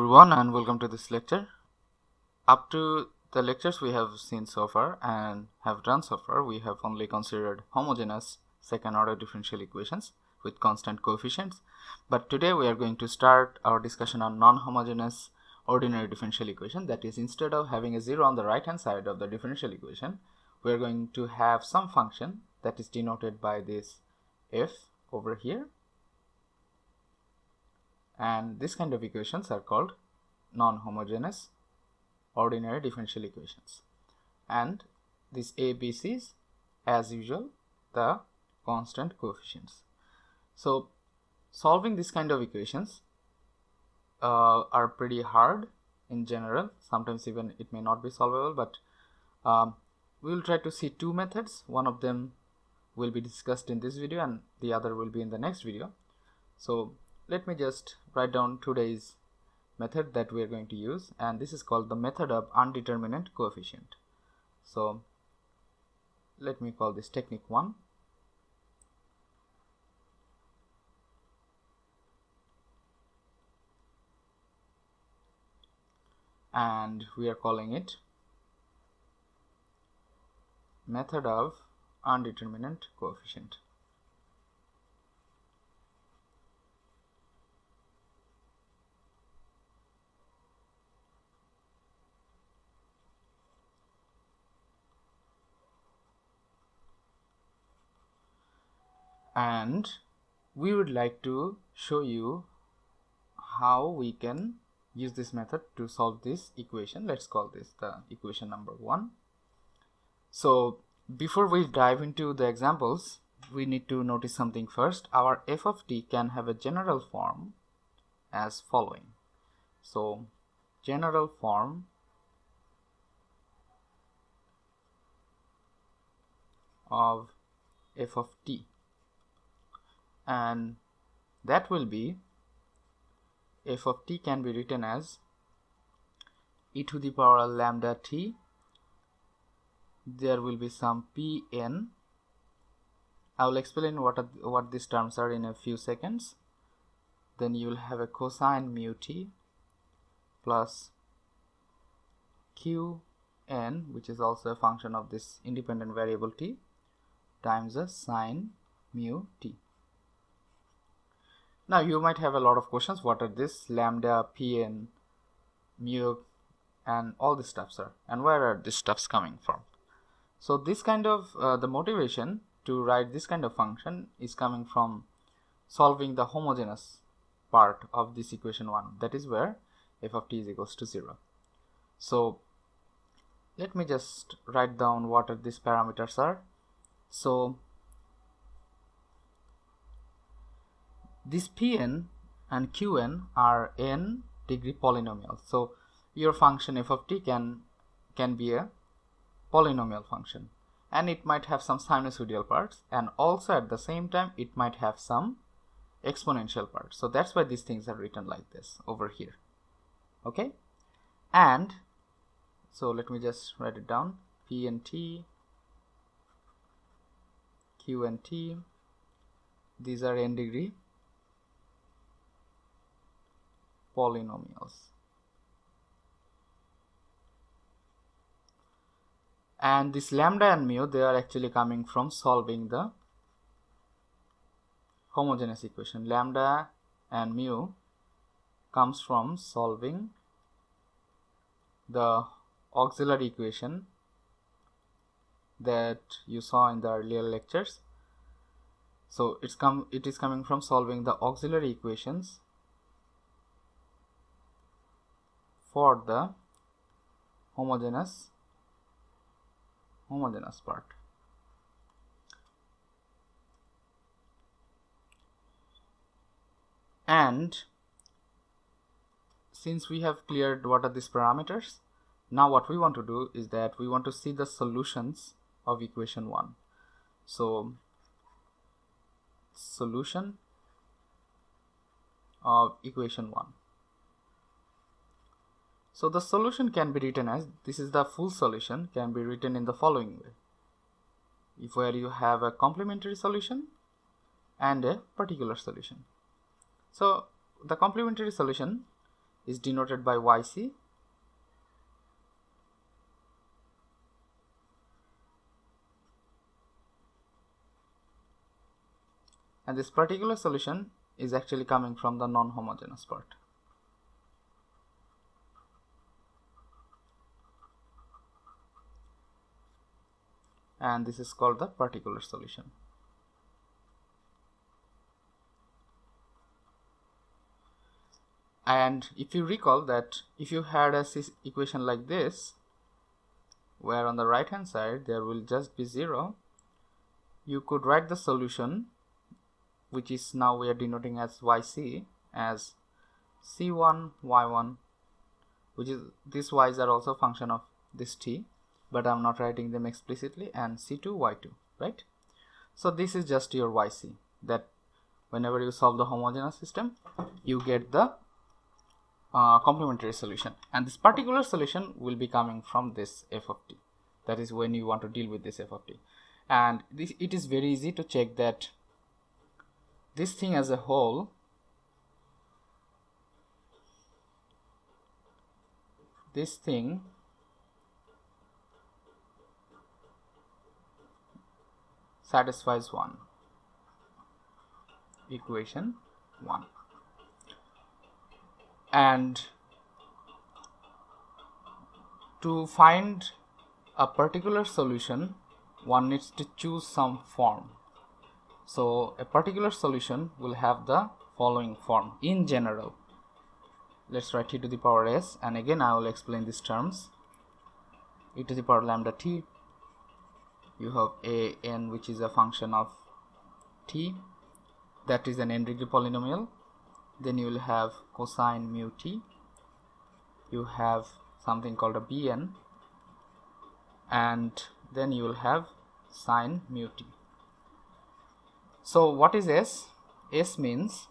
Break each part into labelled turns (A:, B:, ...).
A: everyone and welcome to this lecture. Up to the lectures we have seen so far and have done so far, we have only considered homogeneous second order differential equations with constant coefficients. But today we are going to start our discussion on non-homogeneous ordinary differential equation. That is, instead of having a zero on the right hand side of the differential equation, we are going to have some function that is denoted by this f over here. And this kind of equations are called non-homogeneous ordinary differential equations. And these ABCs, as usual, the constant coefficients. So solving this kind of equations are pretty hard in general. Sometimes even it may not be solvable, but we will try to see two methods. One of them will be discussed in this video and the other will be in the next video. So let me just write down today's method that we are going to use, and this is called the method of undetermined coefficient. So let me call this technique 1. And we are calling it method of undetermined coefficient. And we would like to show you how we can use this method to solve this equation. Let's call this the equation number 1. So before we dive into the examples, we need to notice something first. Our f of t can have a general form as following. So general form of f of t, and that will be f of t can be written as e to the power lambda t. There will be some pn. I will explain what these terms are in a few seconds. Then you will have a cosine mu t plus qn, which is also a function of this independent variable t, times a sine mu t. Now you might have a lot of questions. What are this lambda, pn, mu, and all these stuffs are, and where are these stuffs coming from? So this kind of the motivation to write this kind of function is coming from solving the homogeneous part of this equation 1. That is where f of t is equals to 0. So let me just write down what are these parameters are. So this pn and qn are n degree polynomials. So your function f of t can be a polynomial function, and it might have some sinusoidal parts, and also at the same time it might have some exponential parts. So that's why these things are written like this over here. Okay, and so let me just write it down. P and t, q and t, these are n degree polynomials, and this lambda and mu, they are actually coming from solving the homogeneous equation. Lambda and mu comes from solving the auxiliary equation that you saw in the earlier lectures. So it is coming from solving the auxiliary equations for the homogeneous part. And since we have cleared what are these parameters, now what we want to do is that we want to see the solutions of equation 1. So solution of equation 1. So the solution can be written as, this is the full solution, can be written in the following way. Where you have a complementary solution and a particular solution. So the complementary solution is denoted by yc, and this particular solution is actually coming from the non-homogeneous part. And this is called the particular solution. And if you recall that if you had a equation like this, where on the right hand side there will just be 0, you could write the solution, which is now we are denoting as yc, as c1 y1, which is these y's are also a function of this t, but I'm not writing them explicitly, and c2 y2, right? So this is just your yc, that whenever you solve the homogeneous system you get the complementary solution, and this particular solution will be coming from this f of t. That is when you want to deal with this f of t, and it is very easy to check that this thing as a whole, this thing satisfies equation 1. And to find a particular solution, one needs to choose some form. So a particular solution will have the following form in general. Let's write e to the power s, and again I will explain these terms. E to the power lambda t, you have a n, which is a function of t, that is an n degree polynomial. Then you will have cosine mu t, you have something called a bn, and then you will have sine mu t. So what is s? S means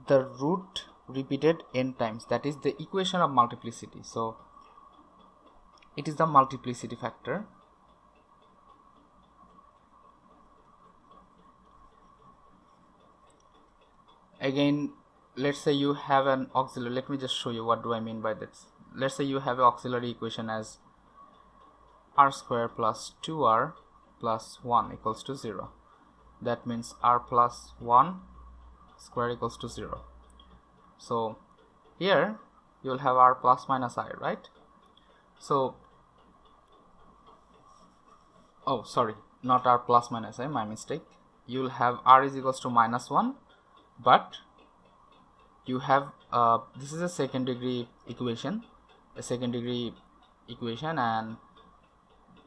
A: the root repeated n times, that is the equation of multiplicity. So it is the multiplicity factor. Again, let's say you have an auxiliary. Let me just show you what do I mean by this. Let's say you have an auxiliary equation as r square plus 2r plus 1 equals to 0. That means r plus 1 square equals to 0. So here you will have r plus minus I, right? So, oh sorry, not r plus minus I, my mistake. You will have r is equals to minus 1, but you have this is a second degree equation, and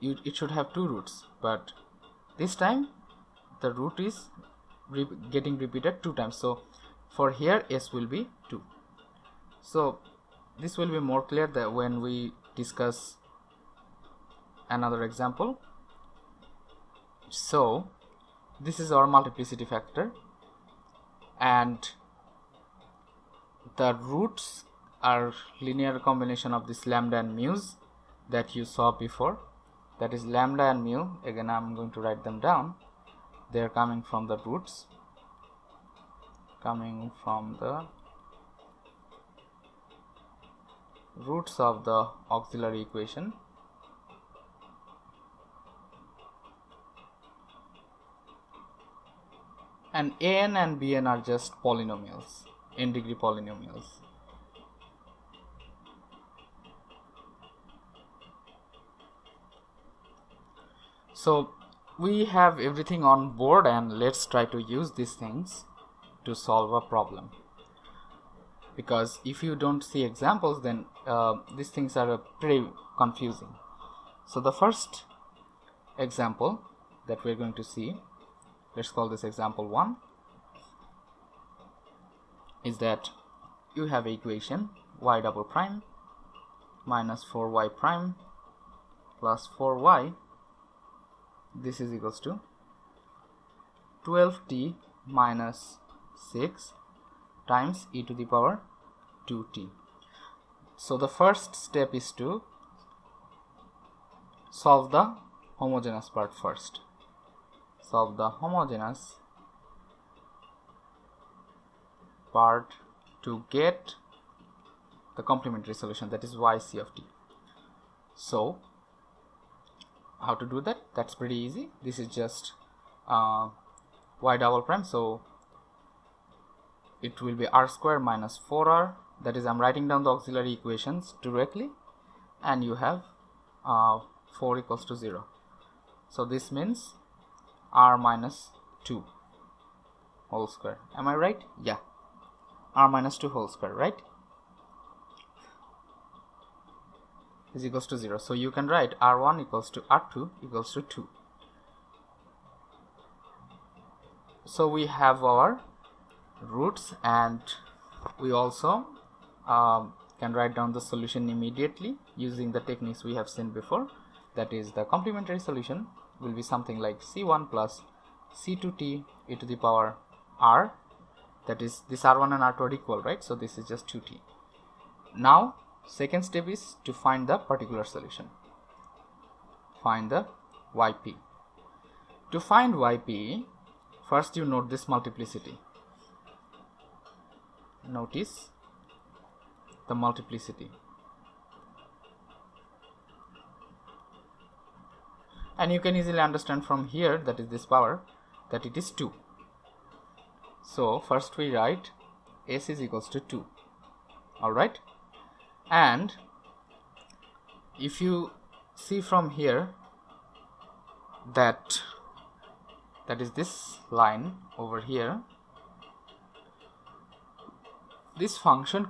A: it should have two roots, but this time the root is getting repeated 2 times. So for here s will be 2. So this will be more clear that when we discuss another example. So this is our multiplicity factor, and the roots are linear combination of this lambda and mu's that you saw before. That is lambda and mu. Again, I'm going to write them down. They are coming from the roots, coming from the roots of the auxiliary equation. And an and bn are just polynomials, n degree polynomials. So we have everything on board, and let's try to use these things to solve a problem, because if you don't see examples, then these things are pretty confusing. So the first example that we're going to see, let's call this example 1, is that you have equation y double prime minus 4y prime plus 4y, this is equals to 12t minus 6 times e to the power 2t. So the first step is to solve the homogeneous part first. Solve the homogeneous part to get the complementary solution, that is yc of t. So how to do that? That's pretty easy. This is just y double prime, so it will be r square minus 4r, that is I'm writing down the auxiliary equations directly, and you have 4 equals to 0. So this means r minus 2 whole square. Am I right? Yeah, r minus 2 whole square, right, is equals to 0. So you can write r1 equals to r2 equals to 2. So we have our roots, and we also can write down the solution immediately using the techniques we have seen before. That is, the complementary solution will be something like c1 plus c2t e to the power r, that is this r1 and r2 are equal, right? So this is just 2t. Now second step is to find the particular solution, find the yp. To find yp, first you note this multiplicity. Notice the multiplicity, and you can easily understand from here, that is this power, that it is 2. So first we write s is equals to 2. Alright, and if you see from here, that is this line over here, this function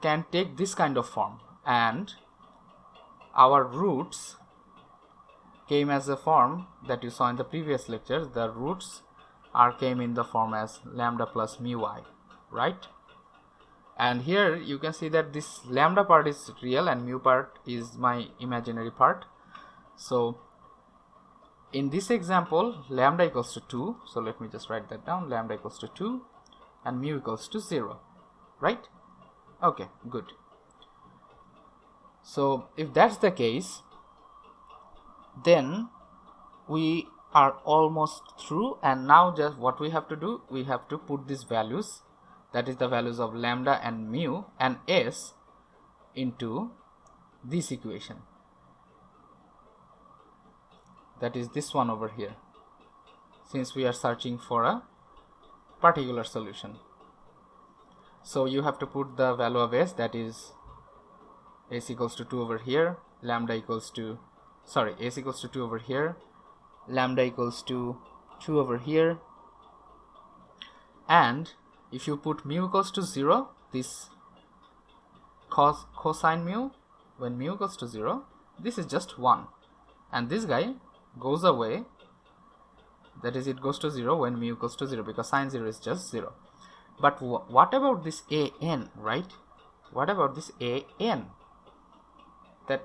A: can take this kind of form, and our roots came as a form that you saw in the previous lecture. The roots came in the form as lambda plus mu I, right? And here you can see that this lambda part is real and mu part is my imaginary part. So in this example, lambda equals to 2, so let me just write that down, lambda equals to 2 and mu equals to 0, right? Okay, good. So if that's the case, then we are almost through, and now just what we have to do, we have to put these values, that is the values of lambda and mu and s, into this equation, that is this one over here, since we are searching for a particular solution. So you have to put the value of s, that is s equals to 2 over here, lambda equals to, sorry, s equals to 2 over here, lambda equals to 2 over here, and if you put mu equals to 0, this cosine mu, when mu equals to 0, this is just 1, and this guy goes away, that is it goes to 0 when mu equals to 0, because sine 0 is just 0. But what about this an, right? What about this an? That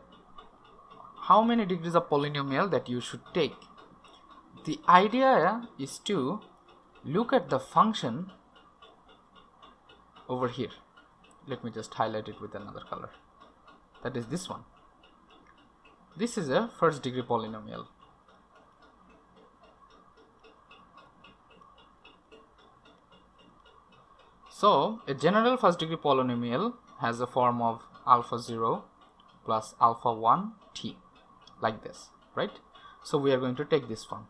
A: how many degrees of polynomial that you should take? The idea is to look at the function over here. Let me just highlight it with another color. That is this one. This is a first degree polynomial. So a general first degree polynomial has a form of alpha 0 plus alpha 1 t, like this, right? So we are going to take this form,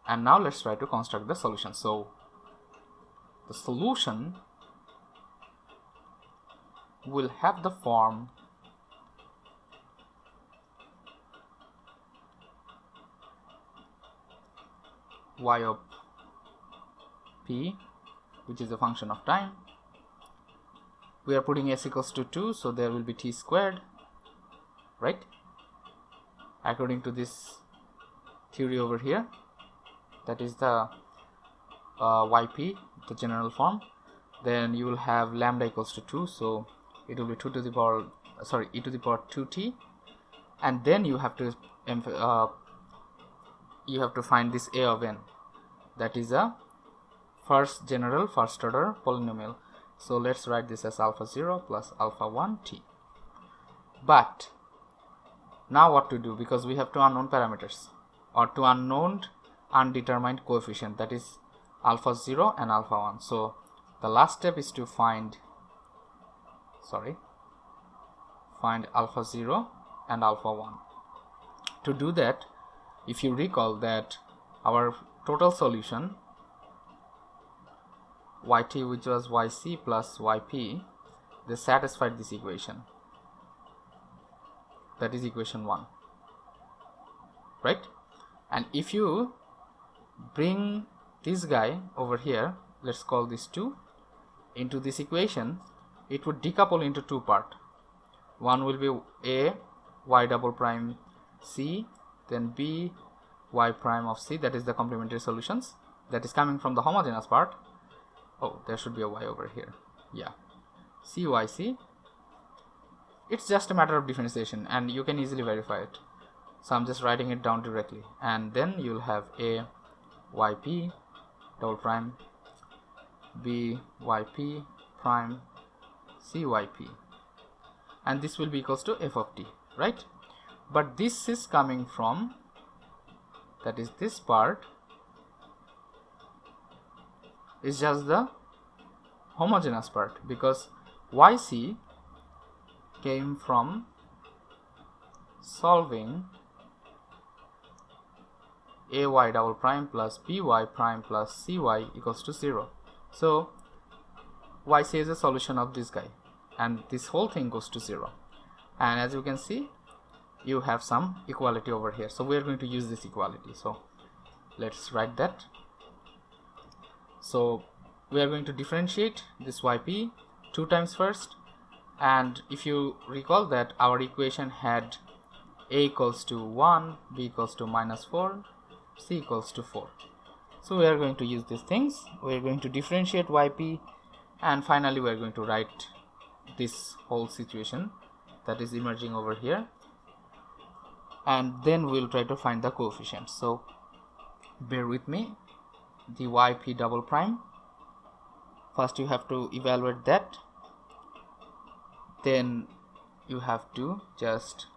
A: and now let's try to construct the solution. So the solution will have the form y of p, which is a function of time. We are putting s equals to 2, so there will be t squared, right? According to this theory over here, that is the yp, the general form. Then you will have lambda equals to 2, so it will be 2 to the power, sorry, e to the power 2t, and then you have to find this a of n, that is a first general first order polynomial. So let's write this as alpha 0 plus alpha 1 t. But now what to do, because we have two unknown parameters, or two unknown undetermined coefficient, that is alpha 0 and alpha 1. So the last step is to find find alpha 0 and alpha 1. To do that, if you recall that our total solution yt, which was yc plus yp, they satisfied this equation, that is equation 1, right? And if you bring this guy over here, let's call this 2, into this equation, it would decouple into two parts. One will be a y double prime c, then b y prime of c, that is the complementary solutions, that is coming from the homogeneous part. Oh, there should be a y over here. Yeah, cyc. It's just a matter of differentiation and you can easily verify it, so I'm just writing it down directly. And then you'll have a yp double prime b yp prime cyp, and this will be equals to f of t, right? But this is coming from, that is this part is just the homogeneous part, because yc came from solving ay double prime plus by prime plus cy equals to 0. So yc is a solution of this guy, and this whole thing goes to 0. And as you can see, you have some equality over here, so we are going to use this equality. So let's write that. So we are going to differentiate this yp 2 times first, and if you recall that our equation had a equals to 1, b equals to -4, c equals to 4. So we are going to use these things. We are going to differentiate yp, and finally we are going to write this whole situation that is emerging over here, and then we'll try to find the coefficients. So bear with me. The yp double prime, first you have to evaluate that, then you have to just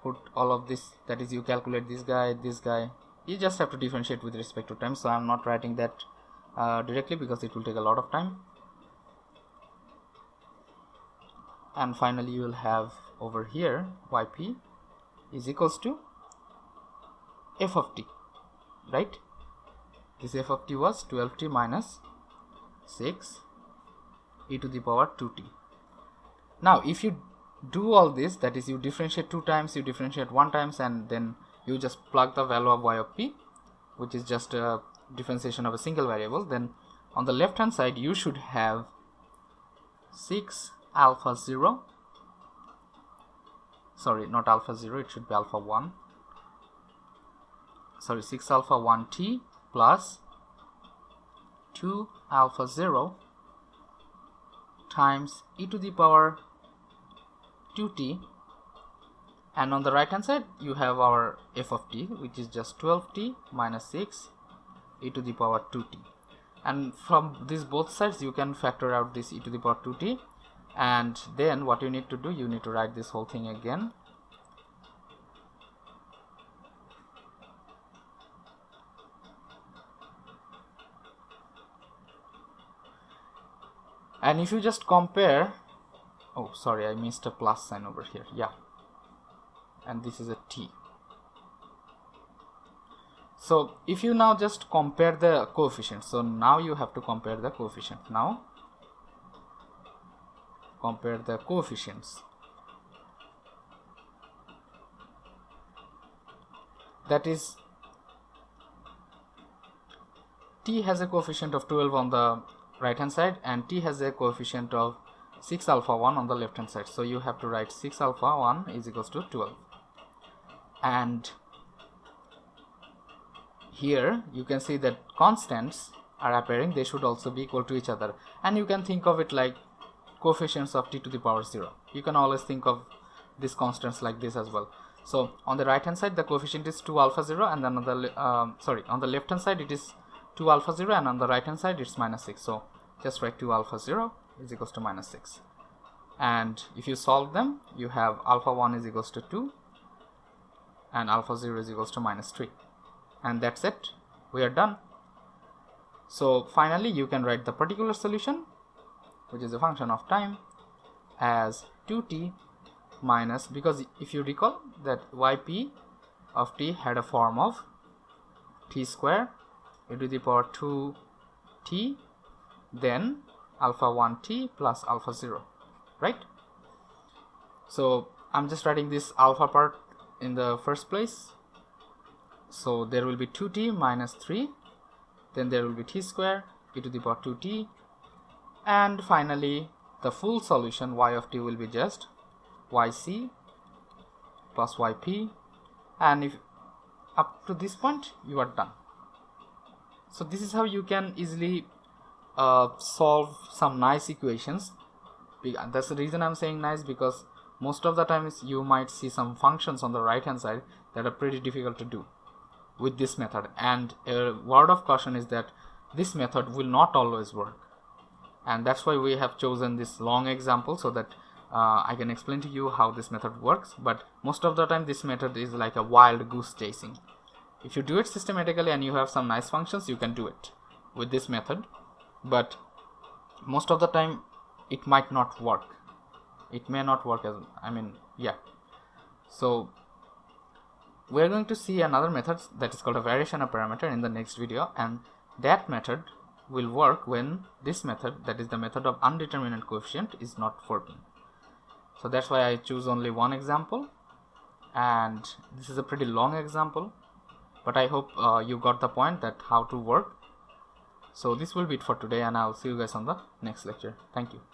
A: put all of this, that is you calculate this guy, you just have to differentiate with respect to time. So I'm not writing that directly because it will take a lot of time. And finally you will have over here yp is equals to f of t, right? This f of t was 12t minus 6 e to the power 2t. Now if you do all this, that is you differentiate 2 times, you differentiate 1 times, and then you just plug the value of y of p, which is just a differentiation of a single variable, then on the left hand side you should have 6 alpha 0, sorry, not alpha 0, it should be alpha 1, sorry, 6 alpha 1t plus 2 alpha 0 times e to the power 2t, and on the right hand side you have our f of t, which is just 12t minus 6 e to the power 2t, and from these both sides you can factor out this e to the power 2t, and then what you need to do, you need to write this whole thing again. And if you just compare, oh sorry, I missed a plus sign over here, yeah, and this is a t. So if you now just compare the coefficients, so now you have to compare the coefficient. Now compare the coefficients, that is t has a coefficient of 12 on the right hand side, and t has a coefficient of 6 alpha 1 on the left hand side. So you have to write 6 alpha 1 is equals to 12, and here you can see that constants are appearing, they should also be equal to each other, and you can think of it like coefficients of t to the power 0. You can always think of these constants like this as well. So on the right hand side the coefficient is 2 alpha 0, and then on the left hand side it is 2 alpha 0, and on the right hand side it's minus 6. So just write 2 alpha 0 is equals to minus 6, and if you solve them you have alpha 1 is equals to 2 and alpha 0 is equals to minus 3, and that's it, we are done. So finally you can write the particular solution, which is a function of time, as 2t minus, because if you recall that yp of t had a form of t square e to the power 2t then alpha 1t plus alpha 0, right? So I'm just writing this alpha part in the first place. So there will be 2t minus 3, then there will be t square e to the power 2t, and finally the full solution y of t will be just yc plus yp, and if up to this point you are done. So this is how you can easily solve some nice equations. That's the reason I'm saying nice, because most of the times you might see some functions on the right hand side that are pretty difficult to do with this method, and a word of caution is that this method will not always work, and that's why we have chosen this long example so that I can explain to you how this method works. But most of the time this method is like a wild goose chasing. If you do it systematically and you have some nice functions, you can do it with this method, but most of the time it might not work. It may not work as, so we're going to see another method that is called a variation of parameter in the next video, and that method will work when this method, that is the method of undetermined coefficient, is not working. So that's why I choose only one example, and this is a pretty long example, but I hope you got the point that how to work. So this will be it for today, and I'll see you guys on the next lecture. Thank you.